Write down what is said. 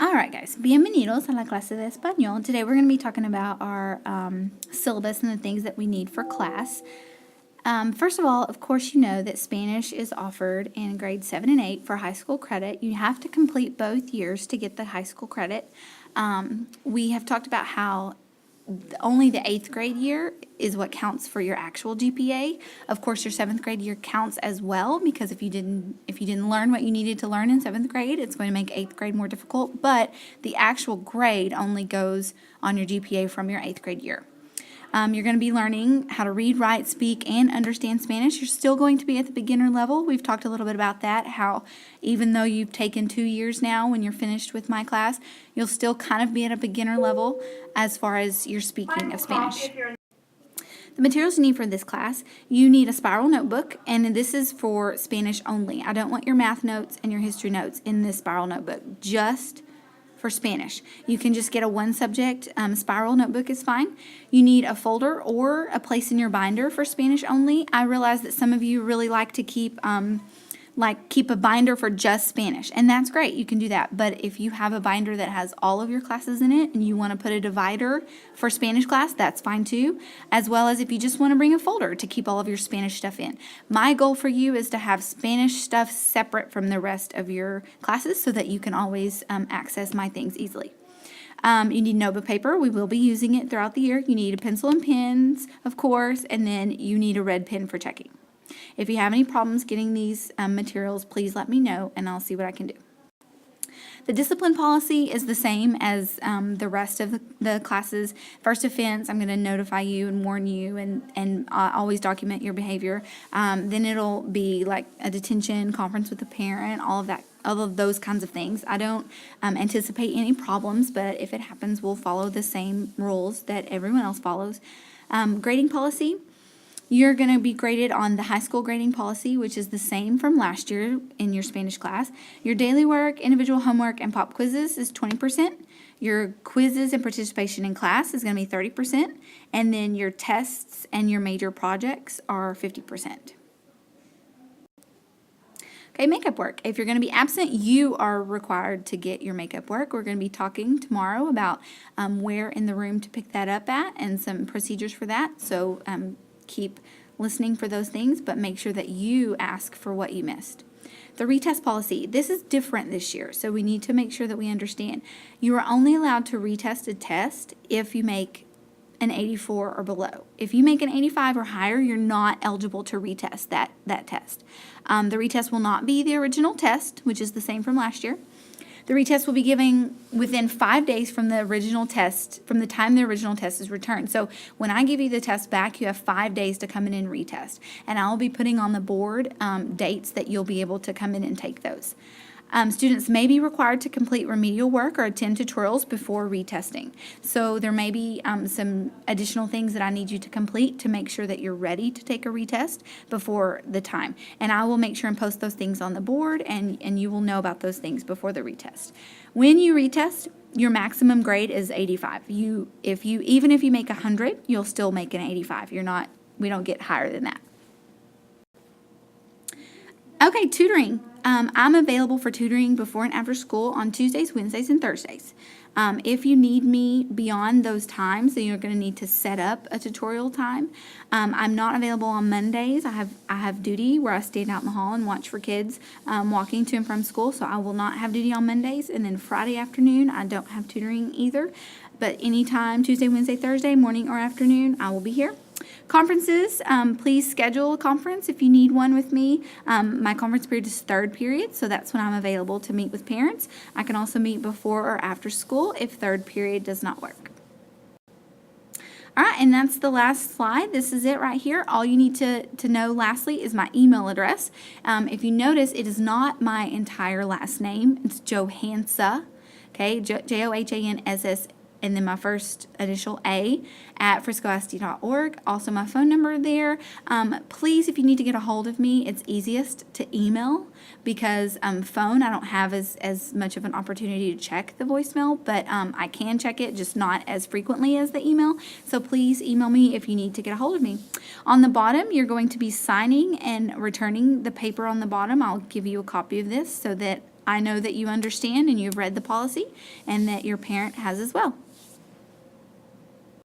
Alright guys, bienvenidos a la clase de español. Today we're going to be talking about our syllabus and the things that we need for class. First of all, of course you know that Spanish is offered in grades 7 and 8 for high school credit. You have to complete both years to get the high school credit. We have talked about how only the 8th grade year is what counts for your actual GPA. Of course, your 7th grade year counts as well, because if you didn't learn what you needed to learn in 7th grade, it's going to make 8th grade more difficult, but the actual grade only goes on your GPA from your 8th grade year. You're going to be learning how to read, write, speak, and understand Spanish. You're still going to be at the beginner level. We've talked a little bit about that, how even though you've taken 2 years now when you're finished with my class, you'll still kind of be at a beginner level as far as your speaking of Spanish. The materials you need for this class, you need a spiral notebook, and this is for Spanish only. I don't want your math notes and your history notes in this spiral notebook, just for Spanish. You can just get a one subject spiral notebook is fine. You need a folder or a place in your binder for Spanish only. I realize that some of you really like to keep a binder for just Spanish, and that's great. You can do that. But if you have a binder that has all of your classes in it and you want to put a divider for Spanish class, that's fine too, as well as if you just want to bring a folder to keep all of your Spanish stuff in. My goal for you is to have Spanish stuff separate from the rest of your classes so that you can always access my things easily. You need notebook paper. We will be using it throughout the year. You need a pencil and pens, of course, and then you need a red pen for checking. If you have any problems getting these materials, please let me know and I'll see what I can do. The discipline policy is the same as the rest of the classes. First offense, I'm going to notify you and warn you and always document your behavior. Then it'll be like a detention, conference with the parent, all of those kinds of things. I don't anticipate any problems, but if it happens, we'll follow the same rules that everyone else follows. Grading policy. You're going to be graded on the high school grading policy, which is the same from last year in your Spanish class. Your daily work, individual homework, and pop quizzes is 20%. Your quizzes and participation in class is going to be 30%. And then your tests and your major projects are 50%. Okay, makeup work. If you're going to be absent, you are required to get your makeup work. We're going to be talking tomorrow about where in the room to pick that up at and some procedures for that. So keep listening for those things, but make sure that you ask for what you missed. The retest policy. This is different this year, so we need to make sure that we understand. You are only allowed to retest a test if you make an 84 or below. If you make an 85 or higher, you're not eligible to retest that test. The retest will not be the original test, which is the same from last year. The retest will be given within 5 days from the original test, from the time the original test is returned. So when I give you the test back, you have 5 days to come in and retest. And I'll be putting on the board dates that you'll be able to come in and take those. Students may be required to complete remedial work or attend tutorials before retesting. So there may be some additional things that I need you to complete to make sure that you're ready to take a retest before the time. And I will make sure and post those things on the board, and you will know about those things before the retest. When you retest, your maximum grade is 85. Even if you make 100, you'll still make an 85. We don't get higher than that. Okay, tutoring. I'm available for tutoring before and after school on Tuesdays, Wednesdays, and Thursdays. If you need me beyond those times, then you're going to need to set up a tutorial time. I'm not available on Mondays. I have duty where I stand out in the hall and watch for kids walking to and from school, so I will not have duty on Mondays. And then Friday afternoon, I don't have tutoring either. But anytime, Tuesday, Wednesday, Thursday, morning or afternoon, I will be here. Conferences, please schedule a conference if you need one with me. My conference period is 3rd period, so that's when I'm available to meet with parents. I can also meet before or after school if 3rd period does not work. All right, and that's the last slide. This is it right here. All you need to know lastly is my email address. If you notice, it is not my entire last name. It's Johansa, okay, Johanss, and then my first initial A at friscoist.org. Also my phone number there. Please, if you need to get a hold of me, it's easiest to email because phone, I don't have as much of an opportunity to check the voicemail, but I can check it, just not as frequently as the email. So please email me if you need to get a hold of me. On the bottom, you're going to be signing and returning the paper on the bottom. I'll give you a copy of this so that I know that you understand and you've read the policy and that your parent has as well.